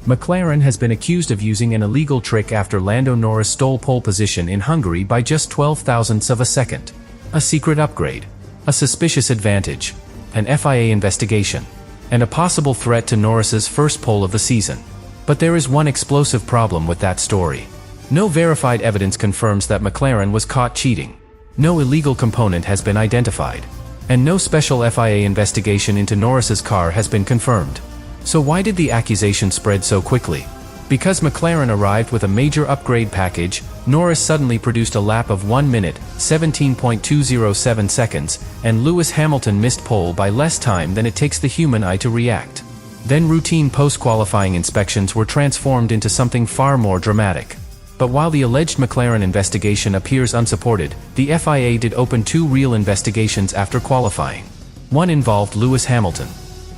McLaren has been accused of using an illegal trick after Lando Norris stole pole position in Hungary by just 12 thousandths of a second. A secret upgrade, a suspicious advantage, an FIA investigation, and a possible threat to Norris's first pole of the season. But there is one explosive problem with that story. No verified evidence confirms that McLaren was caught cheating. No illegal component has been identified. And no special FIA investigation into Norris's car has been confirmed. So why did the accusation spread so quickly? Because McLaren arrived with a major upgrade package, Norris suddenly produced a lap of 1 minute, 17.207 seconds, and Lewis Hamilton missed pole by less time than it takes the human eye to react. Then routine post-qualifying inspections were transformed into something far more dramatic. But while the alleged McLaren investigation appears unsupported, the FIA did open 2 real investigations after qualifying. One involved Lewis Hamilton.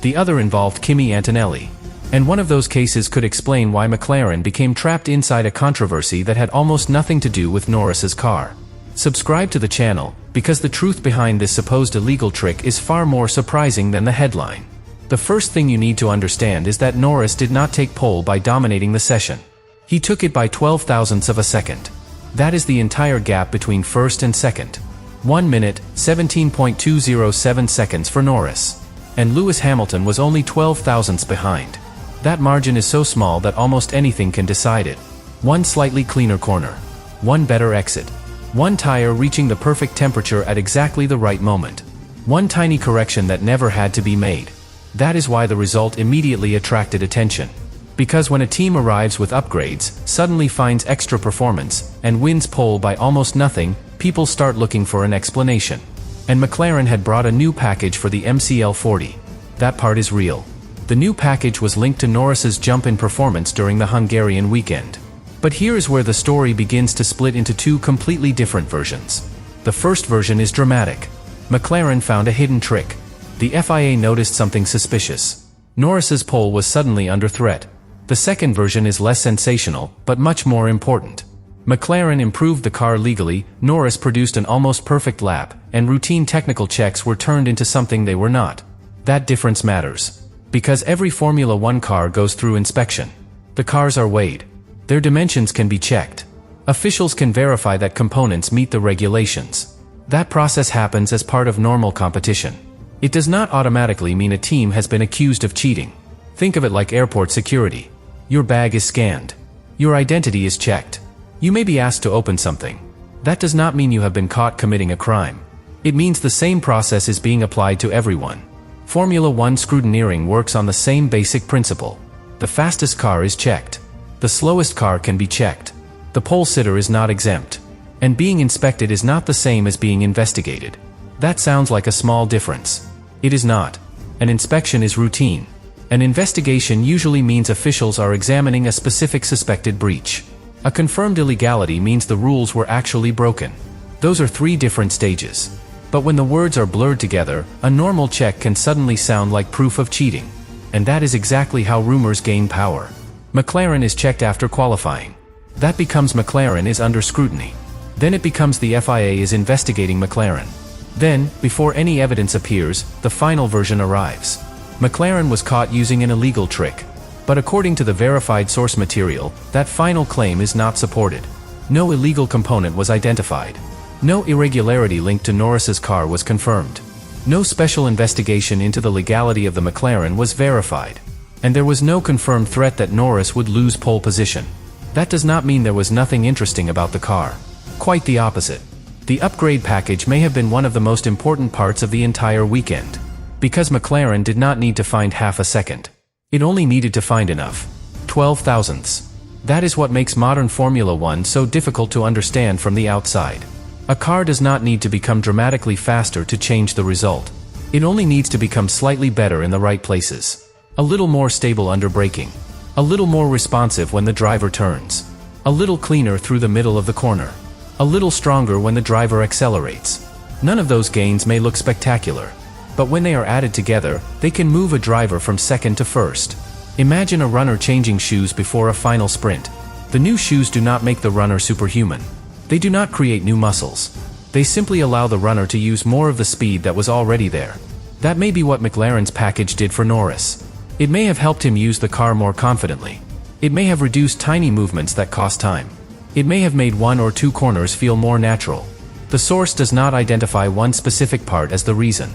The other involved Kimi Antonelli. And one of those cases could explain why McLaren became trapped inside a controversy that had almost nothing to do with Norris's car. Subscribe to the channel, because the truth behind this supposed illegal trick is far more surprising than the headline. The first thing you need to understand is that Norris did not take pole by dominating the session. He took it by 12 thousandths of a second. That is the entire gap between first and second. 1 minute, 17.207 seconds for Norris. And Lewis Hamilton was only 12 thousandths behind. That margin is so small that almost anything can decide it. One slightly cleaner corner. One better exit. One tire reaching the perfect temperature at exactly the right moment. One tiny correction that never had to be made. That is why the result immediately attracted attention. Because when a team arrives with upgrades, suddenly finds extra performance, and wins pole by almost nothing, people start looking for an explanation. And McLaren had brought a new package for the MCL40. That part is real. The new package was linked to Norris's jump in performance during the Hungarian weekend. But here is where the story begins to split into 2 completely different versions. The first version is dramatic. McLaren found a hidden trick. The FIA noticed something suspicious. Norris's pole was suddenly under threat. The second version is less sensational, but much more important. McLaren improved the car legally, Norris produced an almost perfect lap, and routine technical checks were turned into something they were not. That difference matters. Because every Formula 1 car goes through inspection. The cars are weighed. Their dimensions can be checked. Officials can verify that components meet the regulations. That process happens as part of normal competition. It does not automatically mean a team has been accused of cheating. Think of it like airport security. Your bag is scanned. Your identity is checked. You may be asked to open something. That does not mean you have been caught committing a crime. It means the same process is being applied to everyone. Formula 1 scrutineering works on the same basic principle. The fastest car is checked. The slowest car can be checked. The pole sitter is not exempt. And being inspected is not the same as being investigated. That sounds like a small difference. It is not. An inspection is routine. An investigation usually means officials are examining a specific suspected breach. A confirmed illegality means the rules were actually broken. Those are 3 different stages. But when the words are blurred together, a normal check can suddenly sound like proof of cheating. And that is exactly how rumors gain power. McLaren is checked after qualifying. That becomes McLaren is under scrutiny. Then it becomes the FIA is investigating McLaren. Then, before any evidence appears, the final version arrives. McLaren was caught using an illegal trick. But according to the verified source material, that final claim is not supported. No illegal component was identified. No irregularity linked to Norris's car was confirmed. No special investigation into the legality of the McLaren was verified. And there was no confirmed threat that Norris would lose pole position. That does not mean there was nothing interesting about the car. Quite the opposite. The upgrade package may have been one of the most important parts of the entire weekend. Because McLaren did not need to find half a second. It only needed to find enough. 12 thousandths. That is what makes modern Formula 1 so difficult to understand from the outside. A car does not need to become dramatically faster to change the result. It only needs to become slightly better in the right places. A little more stable under braking. A little more responsive when the driver turns. A little cleaner through the middle of the corner. A little stronger when the driver accelerates. None of those gains may look spectacular. But when they are added together, they can move a driver from second to first. Imagine a runner changing shoes before a final sprint. The new shoes do not make the runner superhuman. They do not create new muscles. They simply allow the runner to use more of the speed that was already there. That may be what McLaren's package did for Norris. It may have helped him use the car more confidently. It may have reduced tiny movements that cost time. It may have made 1 or 2 corners feel more natural. The source does not identify one specific part as the reason.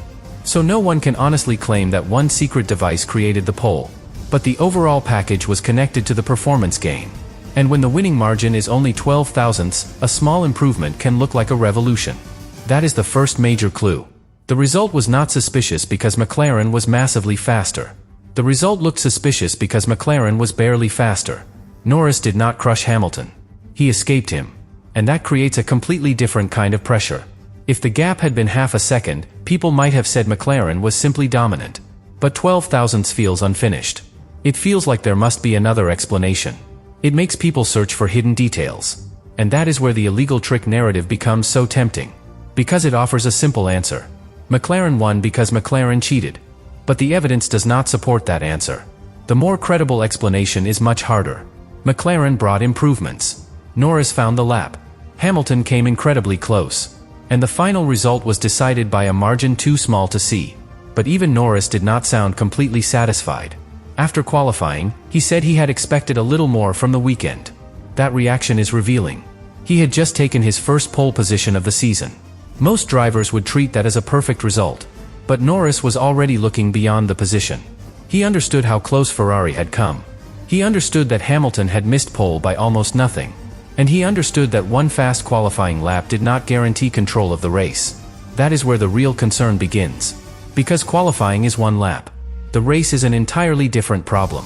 So no one can honestly claim that one secret device created the pole. But the overall package was connected to the performance gain. And when the winning margin is only 12 thousandths, a small improvement can look like a revolution. That is the first major clue. The result was not suspicious because McLaren was massively faster. The result looked suspicious because McLaren was barely faster. Norris did not crush Hamilton. He escaped him. And that creates a completely different kind of pressure. If the gap had been half a second, people might have said McLaren was simply dominant. But 12 thousandths feels unfinished. It feels like there must be another explanation. It makes people search for hidden details. And that is where the illegal trick narrative becomes so tempting. Because it offers a simple answer. McLaren won because McLaren cheated. But the evidence does not support that answer. The more credible explanation is much harder. McLaren brought improvements. Norris found the lap. Hamilton came incredibly close. And the final result was decided by a margin too small to see. But even Norris did not sound completely satisfied. After qualifying, he said he had expected a little more from the weekend. That reaction is revealing. He had just taken his first pole position of the season. Most drivers would treat that as a perfect result. But Norris was already looking beyond the position. He understood how close Ferrari had come. He understood that Hamilton had missed pole by almost nothing. And he understood that one fast qualifying lap did not guarantee control of the race. That is where the real concern begins. Because qualifying is one lap. The race is an entirely different problem.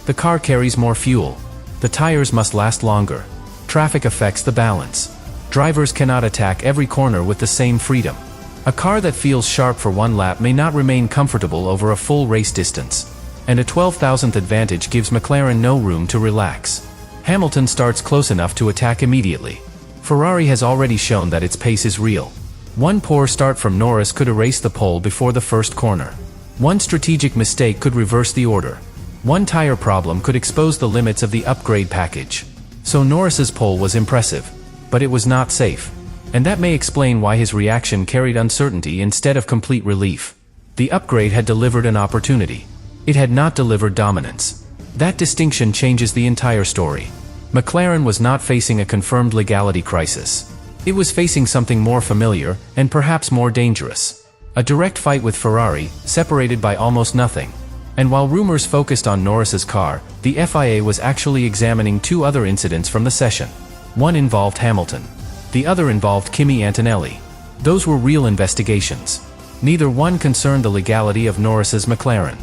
The car carries more fuel. The tires must last longer. Traffic affects the balance. Drivers cannot attack every corner with the same freedom. A car that feels sharp for one lap may not remain comfortable over a full race distance. And a 12 thousandth advantage gives McLaren no room to relax. Hamilton starts close enough to attack immediately. Ferrari has already shown that its pace is real. One poor start from Norris could erase the pole before the first corner. One strategic mistake could reverse the order. One tire problem could expose the limits of the upgrade package. So Norris's pole was impressive. But it was not safe. And that may explain why his reaction carried uncertainty instead of complete relief. The upgrade had delivered an opportunity. It had not delivered dominance. That distinction changes the entire story. McLaren was not facing a confirmed legality crisis. It was facing something more familiar, and perhaps more dangerous. A direct fight with Ferrari, separated by almost nothing. And while rumors focused on Norris's car, the FIA was actually examining 2 other incidents from the session. One involved Hamilton. The other involved Kimi Antonelli. Those were real investigations. Neither one concerned the legality of Norris's McLaren.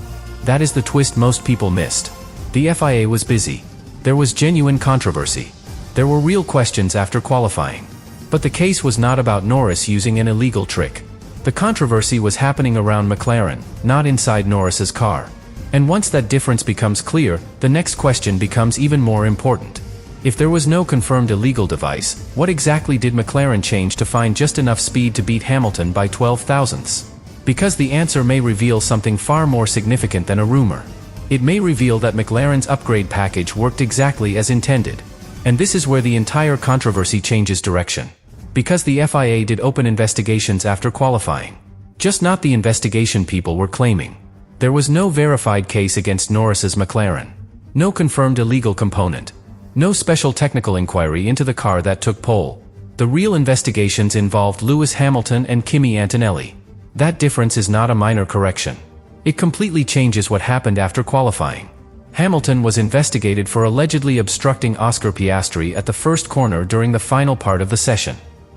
That is the twist most people missed. The FIA was busy. There was genuine controversy. There were real questions after qualifying. But the case was not about Norris using an illegal trick. The controversy was happening around McLaren, not inside Norris's car. And once that difference becomes clear, the next question becomes even more important. If there was no confirmed illegal device, what exactly did McLaren change to find just enough speed to beat Hamilton by 12 thousandths? Because the answer may reveal something far more significant than a rumor. It may reveal that McLaren's upgrade package worked exactly as intended. And this is where the entire controversy changes direction. Because the FIA did open investigations after qualifying. Just not the investigation people were claiming. There was no verified case against Norris's McLaren. No confirmed illegal component. No special technical inquiry into the car that took pole. The real investigations involved Lewis Hamilton and Kimi Antonelli. That difference is not a minor correction. It completely changes what happened after qualifying. Hamilton was investigated for allegedly obstructing Oscar Piastri at the first corner during the final part of the session.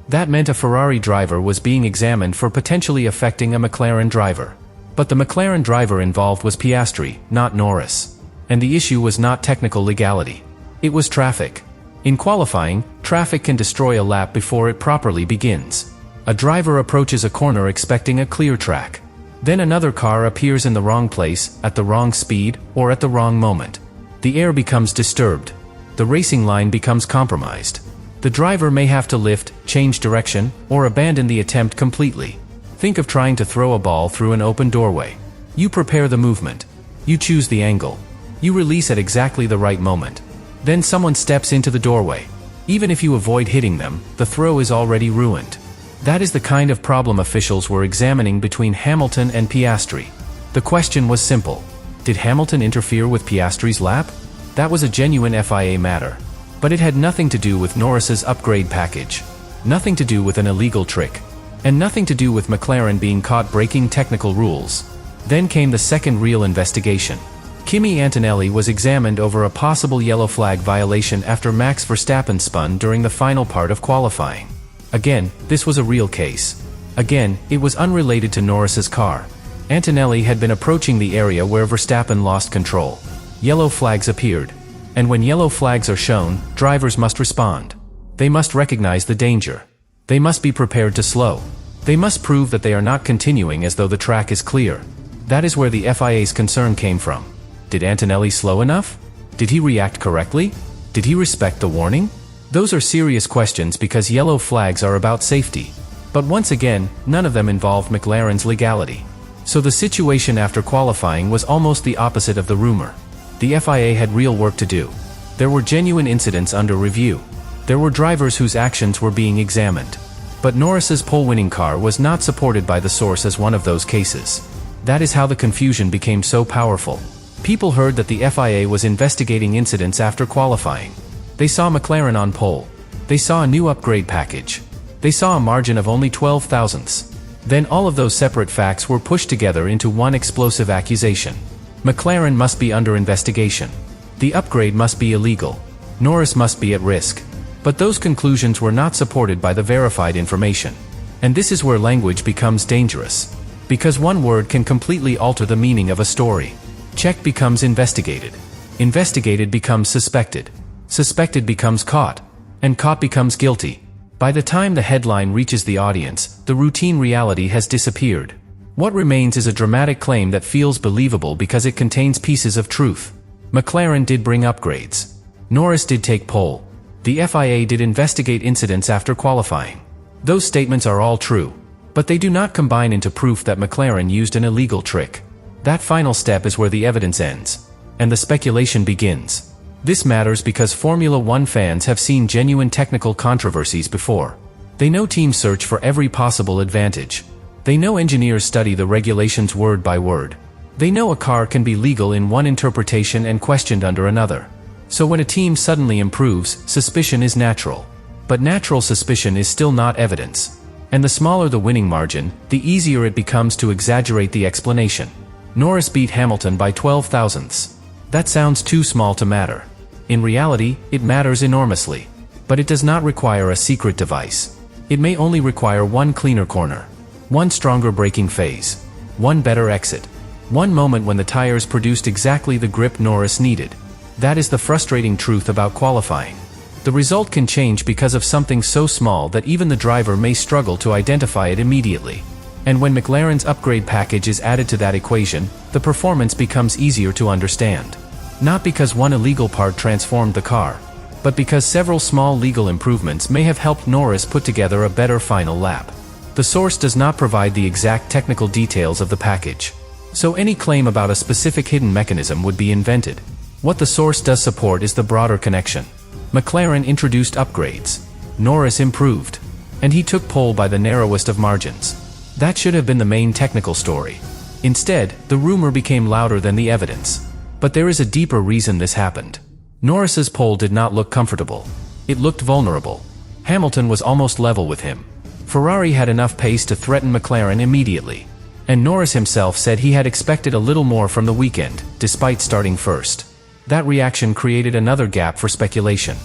That meant a Ferrari driver was being examined for potentially affecting a McLaren driver. But the McLaren driver involved was Piastri, not Norris. And the issue was not technical legality. It was traffic. In qualifying, traffic can destroy a lap before it properly begins. A driver approaches a corner expecting a clear track. Then another car appears in the wrong place, at the wrong speed, or at the wrong moment. The air becomes disturbed. The racing line becomes compromised. The driver may have to lift, change direction, or abandon the attempt completely. Think of trying to throw a ball through an open doorway. You prepare the movement. You choose the angle. You release at exactly the right moment. Then someone steps into the doorway. Even if you avoid hitting them, the throw is already ruined. That is the kind of problem officials were examining between Hamilton and Piastri. The question was simple. Did Hamilton interfere with Piastri's lap? That was a genuine FIA matter. But it had nothing to do with Norris's upgrade package. Nothing to do with an illegal trick. And nothing to do with McLaren being caught breaking technical rules. Then came the second real investigation. Kimi Antonelli was examined over a possible yellow flag violation after Max Verstappen spun during the final part of qualifying. Again, this was a real case. Again, it was unrelated to Norris's car. Antonelli had been approaching the area where Verstappen lost control. Yellow flags appeared. And when yellow flags are shown, drivers must respond. They must recognize the danger. They must be prepared to slow. They must prove that they are not continuing as though the track is clear. That is where the FIA's concern came from. Did Antonelli slow enough? Did he react correctly? Did he respect the warning? Those are serious questions because yellow flags are about safety. But once again, none of them involved McLaren's legality. So the situation after qualifying was almost the opposite of the rumor. The FIA had real work to do. There were genuine incidents under review. There were drivers whose actions were being examined. But Norris's pole-winning car was not supported by the source as one of those cases. That is how the confusion became so powerful. People heard that the FIA was investigating incidents after qualifying. They saw McLaren on pole. They saw a new upgrade package. They saw a margin of only 12 thousandths. Then all of those separate facts were pushed together into one explosive accusation. McLaren must be under investigation. The upgrade must be illegal. Norris must be at risk. But those conclusions were not supported by the verified information. And this is where language becomes dangerous. Because one word can completely alter the meaning of a story. Check becomes investigated. Investigated becomes suspected. Suspected becomes caught. And caught becomes guilty. By the time the headline reaches the audience, the routine reality has disappeared. What remains is a dramatic claim that feels believable because it contains pieces of truth. McLaren did bring upgrades. Norris did take pole. The FIA did investigate incidents after qualifying. Those statements are all true. But they do not combine into proof that McLaren used an illegal trick. That final step is where the evidence ends. And the speculation begins. This matters because Formula One fans have seen genuine technical controversies before. They know teams search for every possible advantage. They know engineers study the regulations word by word. They know a car can be legal in one interpretation and questioned under another. So when a team suddenly improves, suspicion is natural. But natural suspicion is still not evidence. And the smaller the winning margin, the easier it becomes to exaggerate the explanation. Norris beat Hamilton by 12 thousandths. That sounds too small to matter. In reality, it matters enormously. But it does not require a secret device. It may only require one cleaner corner. One stronger braking phase. One better exit. One moment when the tires produced exactly the grip Norris needed. That is the frustrating truth about qualifying. The result can change because of something so small that even the driver may struggle to identify it immediately. And when McLaren's upgrade package is added to that equation, the performance becomes easier to understand. Not because one illegal part transformed the car, but because several small legal improvements may have helped Norris put together a better final lap. The source does not provide the exact technical details of the package. So any claim about a specific hidden mechanism would be invented. What the source does support is the broader connection. McLaren introduced upgrades. Norris improved. And he took pole by the narrowest of margins. That should have been the main technical story. Instead, the rumor became louder than the evidence. But there is a deeper reason this happened. Norris's pole did not look comfortable. It looked vulnerable. Hamilton was almost level with him. Ferrari had enough pace to threaten McLaren immediately. And Norris himself said he had expected a little more from the weekend, despite starting first. That reaction created another gap for speculation.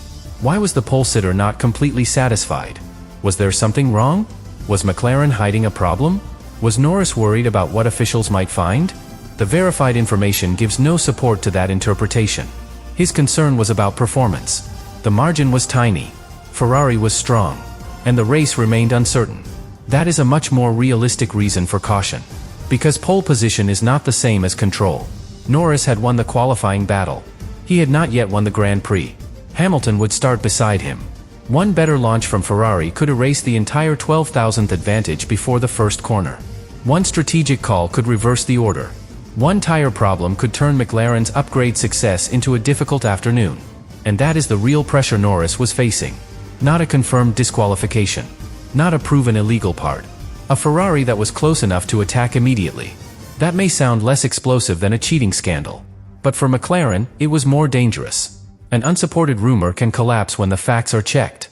Why was the pole sitter not completely satisfied? Was there something wrong? Was McLaren hiding a problem? Was Norris worried about what officials might find? The verified information gives no support to that interpretation. His concern was about performance. The margin was tiny. Ferrari was strong. And the race remained uncertain. That is a much more realistic reason for caution. Because pole position is not the same as control. Norris had won the qualifying battle. He had not yet won the Grand Prix. Hamilton would start beside him. One better launch from Ferrari could erase the entire 12 thousandth advantage before the first corner. One strategic call could reverse the order. One tire problem could turn McLaren's upgrade success into a difficult afternoon. And that is the real pressure Norris was facing. Not a confirmed disqualification. Not a proven illegal part. A Ferrari that was close enough to attack immediately. That may sound less explosive than a cheating scandal. But for McLaren, it was more dangerous. An unsupported rumor can collapse when the facts are checked.